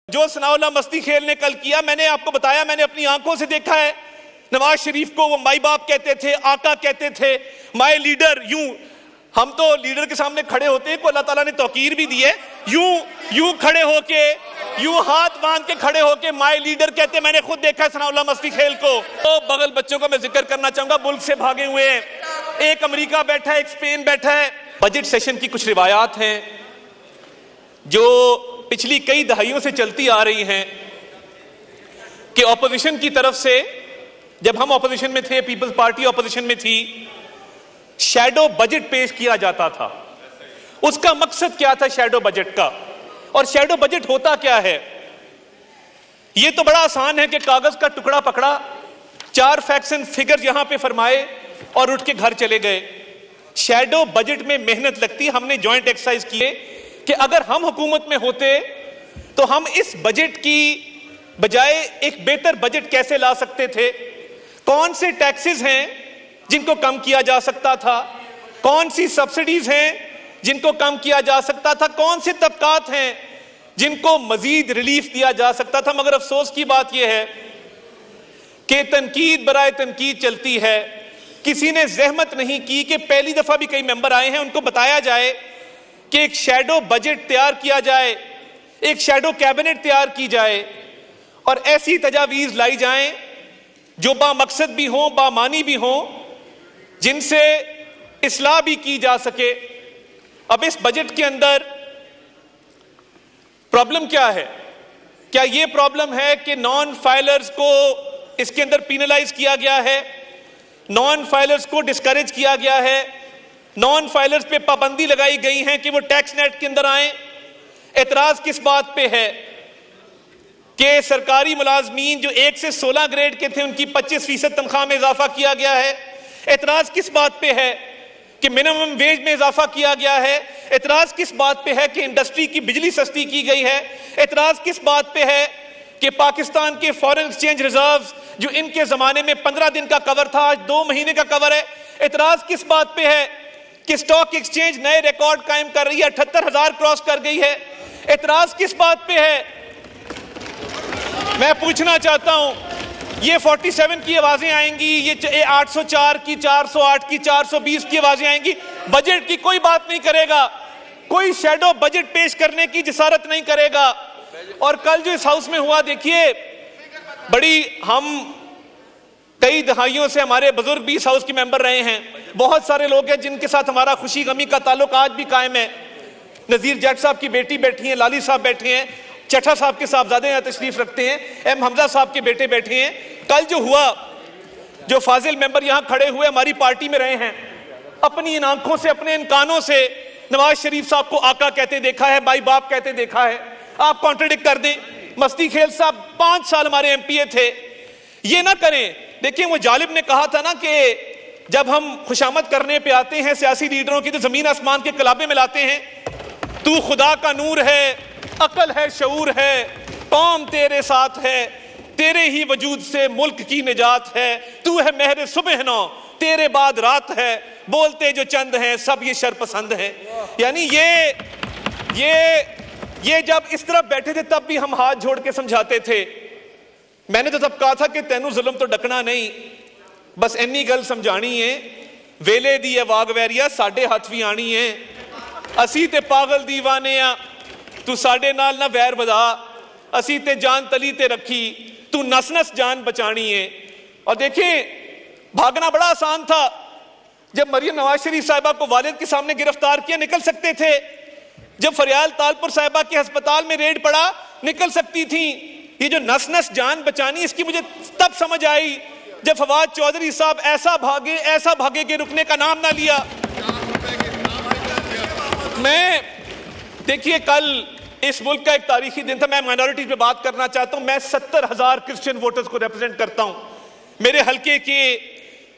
जो सनाउल्लाह मस्ती खेल ने कल किया, मैंने आपको बताया, मैंने अपनी आंखों से देखा है। नवाज शरीफ को वो माई बाप कहते थे, आका कहते थे, माई लीडर। यूं हम तो लीडर के सामने खड़े होते हैं को अल्लाह ताला ने तौकीर भी दी है। यूं खड़े होके, यूं हाथ बांध के खड़े होके माई लीडर कहते। मैंने खुद देखा है सनाउल्लाह मस्ती खेल को। तो बगल बच्चों का मैं जिक्र करना चाहूंगा, मुल्क से भागे हुए हैं। एक अमेरिका बैठा है, एक स्पेन बैठा है। बजट सेशन की कुछ रिवायात हैं जो पिछली कई दहाइयों से चलती आ रही हैं कि ऑपोजिशन की तरफ से, जब हम ऑपोजिशन में थे, पीपल्स पार्टी ऑपोजिशन में थी, शैडो बजट पेश किया जाता था। उसका मकसद क्या था शैडो बजट का, और शैडो बजट होता क्या है? यह तो बड़ा आसान है कि कागज का टुकड़ा पकड़ा, 4 फैक्ट्स एंड फिगर यहां पे फरमाए और उठ के घर चले गए। शैडो बजट में मेहनत लगती है। हमने जॉइंट एक्सरसाइज किए कि अगर हम हुकूमत में होते तो हम इस बजट की बजाय एक बेहतर बजट कैसे ला सकते थे। कौन से टैक्सेस हैं जिनको कम किया जा सकता था, कौन सी सब्सिडीज हैं जिनको कम किया जा सकता था, कौन से तबकात हैं जिनको मजीद रिलीफ दिया जा सकता था। मगर अफसोस की बात यह है कि तनकीद बराए तनकीद चलती है। किसी ने जहमत नहीं की कि पहली दफा भी कई मेंबर आए हैं, उनको बताया जाए कि एक शैडो बजट तैयार किया जाए, एक शैडो कैबिनेट तैयार की जाए और ऐसी तजावीज लाई जाएं जो बामकसद भी हों, बामानी भी हों, जिनसे इस्लाह भी की जा सके। अब इस बजट के अंदर प्रॉब्लम क्या है? क्या यह प्रॉब्लम है कि नॉन फाइलर्स को इसके अंदर पीनलाइज किया गया है, नॉन फाइलर्स को डिस्करेज किया गया है, नॉन फाइलर्स पे पाबंदी लगाई गई है कि वो टैक्स नेट के अंदर आए? एतराज किस बात पे है कि सरकारी मुलाजमीन जो 1 से 16 ग्रेड के थे उनकी 25% तनख्वाह में इजाफा किया गया है? एतराज किस बात पे है कि मिनिमम वेज में इजाफा किया गया है? एतराज किस बात पे है कि इंडस्ट्री की बिजली सस्ती की गई है? एतराज किस बात पे है कि पाकिस्तान के फॉरेन एक्सचेंज रिजर्व्स जो इनके जमाने में 15 दिन का कवर था आज 2 महीने का कवर है? एतराज किस बात पे है कि स्टॉक एक्सचेंज नए रिकॉर्ड कायम कर रही है, 78,000 क्रॉस कर गई है? एतराज किस बात पे है? मैं पूछना चाहता हूं, ये 47 की आवाजें आएंगी, ये 804 की, 408 की, 420 की आवाजें आएंगी, बजट की कोई बात नहीं करेगा, कोई शैडो बजट पेश करने की जिसारत नहीं करेगा। और कल जो इस हाउस में हुआ, देखिए, बड़ी, हम कई दहाइयों से हमारे बुजुर्ग भी इस हाउस के मेंबर रहे हैं, बहुत सारे लोग हैं जिनके साथ हमारा खुशी गमी का ताल्लुक आज भी कायम है। नजीर जट साहब की बेटी बैठी हैं, लाली साहब बैठे हैं, चट्टा साहब के साहबजादे यहाँ तशरीफ रखते हैं, एम हमजा साहब के बेटे बैठे हैं। कल जो हुआ, जो फाजिल मेंबर यहाँ खड़े हुए हमारी पार्टी में रहे हैं, अपनी इन आंखों से, अपने इन कानों से नवाज शरीफ साहब को आका कहते देखा है, भाई बाप कहते देखा है। आप कॉन्ट्रडिक्ट कर दें। मस्ती खेल साहब 5 साल हमारे एमपीए थे, ये ना करें। देखिए, वो जालिब ने कहा था ना कि जब हम खुशामद करने पे आते हैं सियासी लीडरों की तो जमीन आसमान के कलाबे में लाते हैं। तू खुदा का नूर है, अकल है, शऊर है, कौम तेरे साथ है, तेरे ही वजूद से मुल्क की निजात है, तू है मेहर सुबह नौ, तेरे बाद रात है, बोलते जो चंद हैं सब ये शरपसंद हैं। यानी ये जब इस तरफ बैठे थे तब भी हम हाथ जोड़ के समझाते थे। मैंने तो तब कहा था कि तैनू जुल्म तो डकना नहीं, बस इन्नी गल समझानी है, वेले दी है वाग वैरिया साडे हाथ भी आनी है, असी ते पागल दीवाने आ, तू साडे नाल ना वैर वधा, असी ते जान तली ते रखी, तू नस नस जान बचानी है। और देखिए, भागना बड़ा आसान था। जब मरियम नवाज शरीफ साहिबा को वालिद के सामने गिरफ्तार किया, निकल सकते थे। जब फरियाल तालपुर साहिबा के अस्पताल में रेड पड़ा, निकल सकती थी। ये जो नस नस जान बचानी, इसकी मुझे तब समझ आई जब फवाद चौधरी साहब ऐसा भागे कि रुकने का नाम ना लिया। मैं, देखिए, कल इस मुल्क का एक तारीखी दिन था। मैं माइनॉरिटीज पे बात करना चाहता हूं। मैं 70,000 क्रिश्चियन वोटर्स को रिप्रेजेंट करता हूं। मेरे हल्के के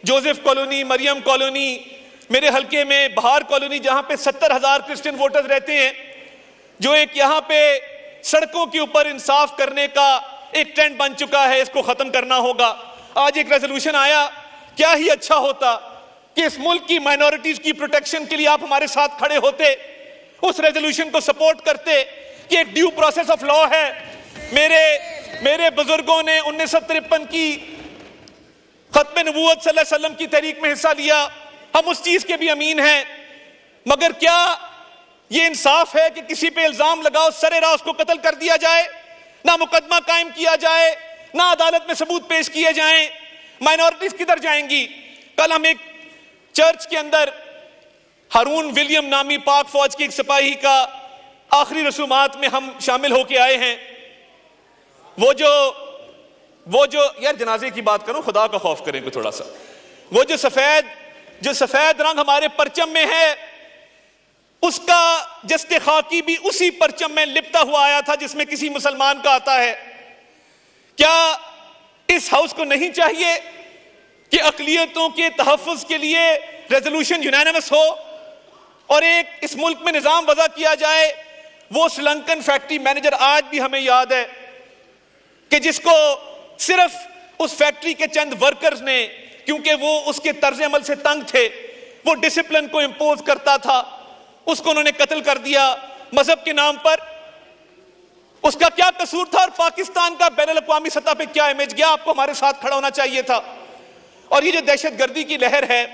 जोसेफ कॉलोनी, मरियम कॉलोनी, मेरे हल्के में बहार कॉलोनी, जहां पे 70,000 क्रिश्चियन वोटर्स रहते हैं, जो एक यहां पे सड़कों के ऊपर इंसाफ करने का एक ट्रेंड बन चुका है, इसको खत्म करना होगा। आज एक रेजोल्यूशन आया, क्या ही अच्छा होता कि इस मुल्क की माइनॉरिटीज की प्रोटेक्शन के लिए आप हमारे साथ खड़े होते, उस रेजोल्यूशन को सपोर्ट करते कि एक ड्यू प्रोसेस ऑफ लॉ है, मेरे बुजुर्गों ने 1953 की खत्म नबूवत सल्लल्लाहु अलैहि वसल्लम की तहरीक में हिस्सा लिया, हम उस चीज के भी अमीन हैं। मगर क्या ये इंसाफ है कि किसी पे इल्जाम लगाओ, सरेराह उसको कत्ल कर दिया जाए, ना मुकदमा कायम किया जाए, ना अदालत में सबूत पेश किए जाएं? माइनॉरिटीज किधर जाएंगी? कल हम एक चर्च के अंदर हारून विलियम नामी पाक फौज के एक सिपाही का आखिरी रसूमात में हम शामिल होके आए हैं। वो जो यार जनाजे की बात करूं, खुदा का खौफ करें को थोड़ा सा। वो जो सफेद रंग हमारे परचम में है, उसका जस्ते खाकी भी उसी परचम में लिपटा हुआ आया था जिसमें किसी मुसलमान का आता है। क्या इस हाउस को नहीं चाहिए कि अक़लियतों के तहफ़्फ़ुज़ के लिए रेजोल्यूशन यूनानिमस हो और एक इस मुल्क में निज़ाम वज़ा किया जाए? वो श्रीलंकन फैक्ट्री मैनेजर आज भी हमें याद है कि जिसको सिर्फ उस फैक्ट्री के चंद वर्कर्स ने, क्योंकि वो उसके तर्ज अमल से तंग थे, वो डिसिप्लिन को इंपोज करता था, उसको उन्होंने कत्ल कर दिया मजहब के नाम पर। उसका क्या कसूर था? और पाकिस्तान का बैनुल अक़वामी सतह पे क्या इमेज गया? आपको हमारे साथ खड़ा होना चाहिए था। और ये जो दहशतगर्दी की लहर है,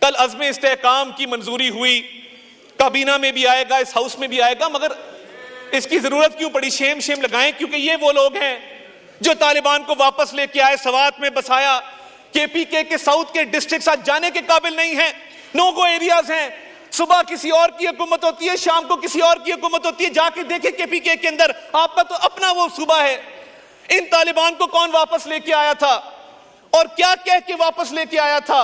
कल अज़्म इस्तेहकाम की मंजूरी हुई, काबीना में भी आएगा, इस हाउस में भी आएगा, मगर इसकी जरूरत क्यों पड़ी? शेम लगाएं, क्योंकि ये वो लोग हैं जो तालिबान को वापस लेके आए, सवात में बसाया। केपीके के साउथ के डिस्ट्रिक्ट आज जाने के काबिल नहीं है, नो गो एरियाज हैं। सुबह किसी और की हुकूमत होती है, शाम को किसी और की हुकूमत होती है। जाके देखे केपीके के अंदर, आपका तो अपना वो सूबा है। इन तालिबान को कौन वापस लेके आया था और क्या कह के वापस लेके आया था?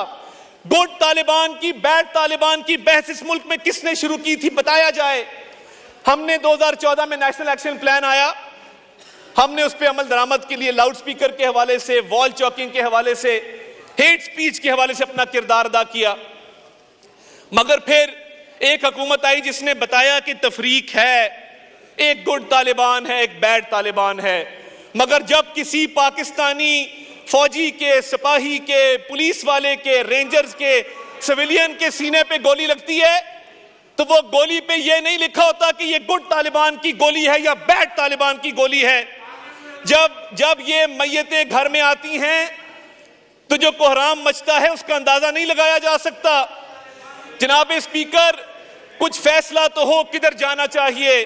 गुड तालिबान की, बैड तालिबान की बहस इस मुल्क में किसने शुरू की थी? बताया जाए। हमने 2014 में नेशनल एक्शन प्लान आया, हमने उस पर अमल दरामद के लिए लाउड स्पीकर के हवाले से, वॉल चौकिंग के हवाले से, हेट स्पीच के हवाले से अपना किरदार अदा किया। मगर फिर एक हुकूमत आई जिसने बताया कि तफरीक है, एक गुड तालिबान है, एक बैड तालिबान है। मगर जब किसी पाकिस्तानी फौजी के, सिपाही के, पुलिस वाले के, रेंजर्स के, सिविलियन के सीने पे गोली लगती है, तो वो गोली पे ये नहीं लिखा होता कि ये गुड तालिबान की गोली है या बैड तालिबान की गोली है। जब ये मैयतें घर में आती हैं तो जो कोहराम मचता है उसका अंदाजा नहीं लगाया जा सकता। जनाब स्पीकर, कुछ फैसला तो हो किधर जाना चाहिए,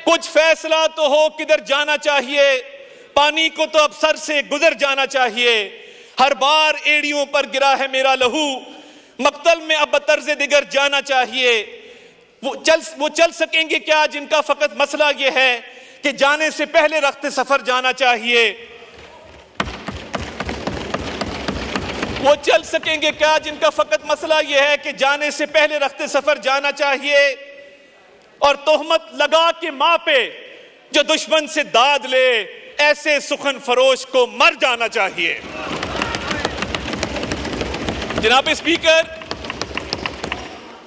कुछ फैसला तो हो किधर जाना चाहिए। पानी को तो अब सर से गुजर जाना चाहिए। हर बार एड़ियों पर गिरा है मेरा लहू, मक्तल में अब बतर्ज़े दिगर जाना चाहिए। वो चल सकेंगे क्या जिनका फकत मसला ये है कि जाने से पहले रख्ते सफर जाना चाहिए? वो चल सकेंगे क्या जिनका फकत मसला यह है कि जाने से पहले रख्ते सफर जाना चाहिए? और तोहमत लगा के माँ पे जो दुश्मन से दाद ले, ऐसे सुखन फरोश को मर जाना चाहिए। जनाब स्पीकर,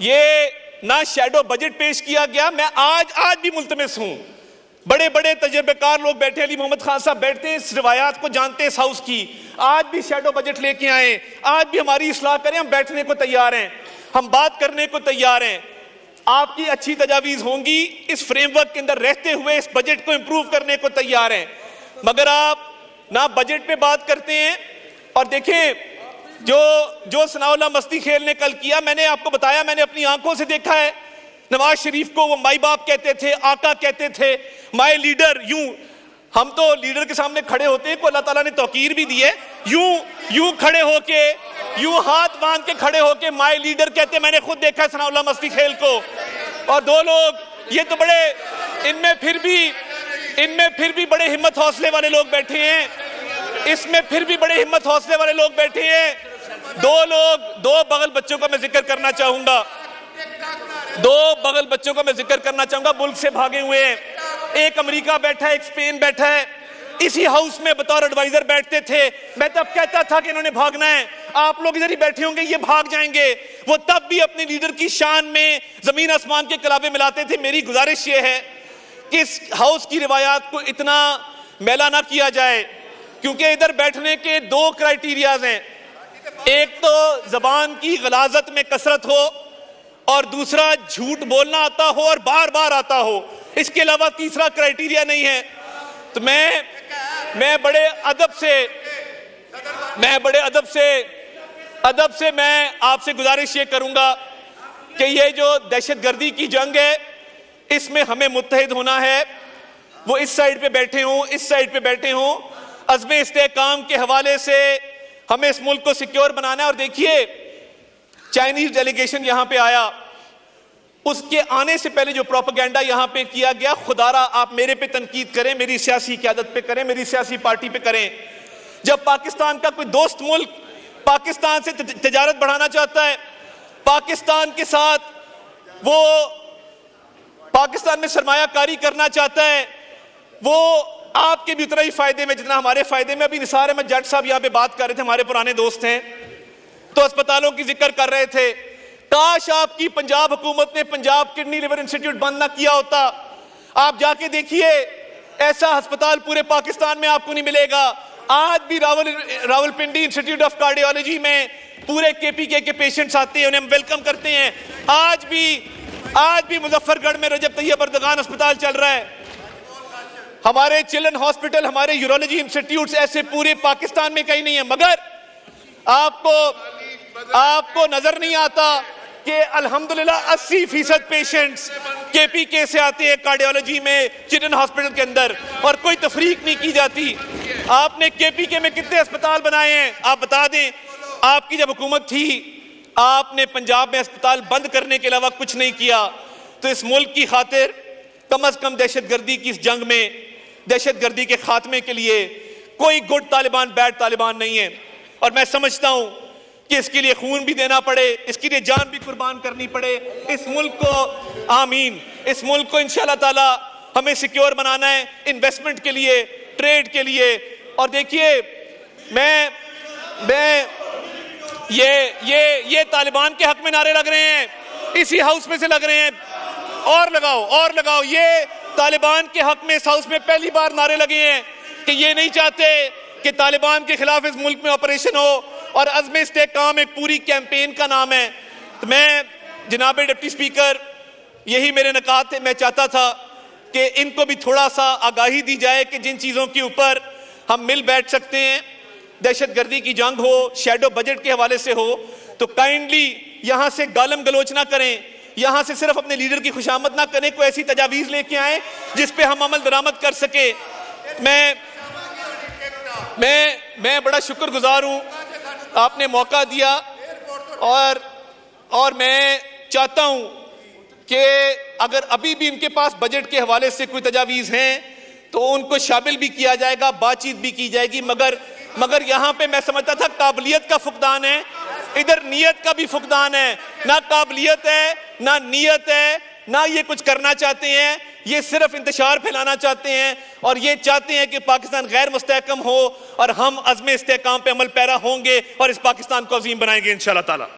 ये ना शैडो बजट पेश किया गया। मैं आज भी मुल्तमिस हूं, बड़े बड़े तजर्बेकार लोग बैठे, अली मोहम्मद खान साहब बैठते हैं, इस रिवायात को जानते हैं इस हाउस की। आज भी शैडो बजट लेके आए, आज भी हमारी इस्लाह करें, हम बैठने को तैयार हैं, हम बात करने को तैयार हैं। आपकी अच्छी तजावीज होंगी, इस फ्रेमवर्क के अंदर रहते हुए इस बजट को इंप्रूव करने को तैयार हैं। मगर आप ना बजट पे बात करते हैं। और देखें, जो सनाउल्लाह मस्ती खेल ने कल किया, मैंने आपको बताया, मैंने अपनी आंखों से देखा है। नवाज शरीफ को वो माई बाप कहते थे, आका कहते थे, माई लीडर। हम तो लीडर के सामने खड़े होते हैं को अल्लाह ताला ने तौकीर भी दी है। यूं खड़े होके, यूं हाथ बांध के खड़े होके माई लीडर कहते, मैंने खुद देखा है सनाउल्लाह मस्ती खेल को। और दो लोग, ये तो बड़े, इनमें फिर भी बड़े हिम्मत हौसले वाले लोग बैठे हैं, इसमें फिर भी बड़े हिम्मत हौसले वाले लोग बैठे हैं। दो बगल बच्चों का मैं जिक्र करना चाहूंगा, मुल्क से भागे हुए हैं। एक अमेरिका बैठा है, एक स्पेन बैठा है, इसी हाउस में बतौर एडवाइजर बैठते थे। मैं तब कहता था कि इन्होंने भागना है, आप लोग इधर ही बैठे होंगे, ये भाग जाएंगे। वो तब भी अपने लीडर की शान में जमीन आसमान के कलाबे मिलाते थे। मेरी गुजारिश ये है कि इस हाउस की रिवायात को इतना मैला ना किया जाए, क्योंकि इधर बैठने के दो क्राइटेरियाज हैं। एक तो जबान की गलाजत में कसरत हो, और दूसरा झूठ बोलना आता हो और बार बार आता हो। इसके अलावा तीसरा क्राइटेरिया नहीं है। तो मैं बड़े अदब से मैं आपसे गुजारिश ये करूंगा कि ये जो दहशतगर्दी की जंग है इसमें हमें मुत्तहिद होना है। वो इस साइड पे बैठे हों, इस साइड पे बैठे हों, अज़्म इस्तेहकाम के हवाले से हमें इस मुल्क को सिक्योर बनाना है। और देखिए, चाइनीज डेलीगेशन यहां पे आया, उसके आने से पहले जो प्रोपेगेंडा यहां पे किया गया, खुदारा आप मेरे पे तनकीद करें, मेरी सियासी क़यादत पे करें, मेरी सियासी पार्टी पे करें। जब पाकिस्तान का कोई दोस्त मुल्क पाकिस्तान से तिजारत बढ़ाना चाहता है, पाकिस्तान के साथ वो पाकिस्तान में सरमायाकारी करना चाहता है, वो आपके भी उतना ही फायदे में जितना हमारे फायदे में। अभी निसार अहमद जट साहब यहाँ पे बात कर रहे थे, हमारे पुराने दोस्त हैं, तो अस्पतालों की जिक्र कर रहे थे। काश आपकी पंजाब हुकूमत ने पंजाब किडनी लिवर इंस्टीट्यूट बंद ना किया होता। आप जाके देखिए, ऐसा अस्पताल पूरे पाकिस्तान में आपको नहीं मिलेगा। आज भी रावलपिंडी इंस्टीट्यूट ऑफ कार्डियोलॉजी में पूरे केपीके के पेशेंट्स आते हैं, उन्हें हम वेलकम करते हैं। आज भी मुजफ्फरगढ़ में रजब तैयब अर्दगान अस्पताल चल रहा है। हमारे चिल्ड्रन हॉस्पिटल, हमारे यूरोलॉजी इंस्टीट्यूट्स ऐसे पूरे पाकिस्तान में कहीं नहीं है। मगर आपको नजर नहीं आता कि अल्हम्दुलिल्लाह 80% पेशेंट्स केपीके से आते हैं कार्डियोलॉजी में, चिल्ड्रन हॉस्पिटल के अंदर, और कोई तफरीक नहीं की जाती। आपने केपीके में कितने अस्पताल बनाए हैं आप बता दें। आपकी जब हुकूमत थी, आपने पंजाब में अस्पताल बंद करने के अलावा कुछ नहीं किया। तो इस मुल्क की खातिर कम अज कम दहशतगर्दी की इस जंग में, दहशतगर्दी के खात्मे के लिए कोई गुड तालिबान बैड तालिबान नहीं है। और मैं समझता हूं कि इसके लिए खून भी देना पड़े, इसके लिए जान भी कुर्बान करनी पड़े। इस मुल्क को आमीन, इस मुल्क को इंशाअल्लाह ताला हमें सिक्योर बनाना है, इन्वेस्टमेंट के लिए, ट्रेड के लिए। और देखिए, मैं ये तालिबान के हक में नारे लग रहे हैं, इसी हाउस में से लग रहे हैं, और लगाओ। ये तालिबान के हक में इस हाउस में पहली बार नारे लगे हैं कि ये नहीं चाहते कि तालिबान के खिलाफ इस मुल्क में ऑपरेशन हो। और अज़्म इस्तेहकाम एक पूरी कैंपेन का नाम है। तो मैं जनाब डिप्टी स्पीकर, यही मेरे नकात थे। मैं चाहता था कि इनको भी थोड़ा सा आगाही दी जाए कि जिन चीज़ों के ऊपर हम मिल बैठ सकते हैं, दहशतगर्दी की जंग हो, शैडो बजट के हवाले से हो, तो काइंडली यहाँ से गालम गलोच ना करें, यहाँ से सिर्फ अपने लीडर की खुशामद ना करें, कोई ऐसी तजावीज़ लेके आए जिस पे हम अमल दरामद कर सके। मैं बड़ा शुक्रगुजार हूँ, आपने मौका दिया। और मैं चाहता हूं कि अगर अभी भी इनके पास बजट के हवाले से कोई तजावीज़ हैं तो उनको शामिल भी किया जाएगा, बातचीत भी की जाएगी। मगर यहां पे मैं समझता था काबिलियत का फुकदान है, इधर नीयत का भी फुकदान है। ना काबिलियत है, ना नीयत है, ना ये कुछ करना चाहते हैं, ये सिर्फ इंतशार फैलाना चाहते हैं। और ये चाहते हैं कि पाकिस्तान गैर मुस्तहकम हो, और हम अज़्म इस्तेहकाम पे अमल पैरा होंगे और इस पाकिस्तान को अजीम बनाएंगे इंशाअल्लाह ताला।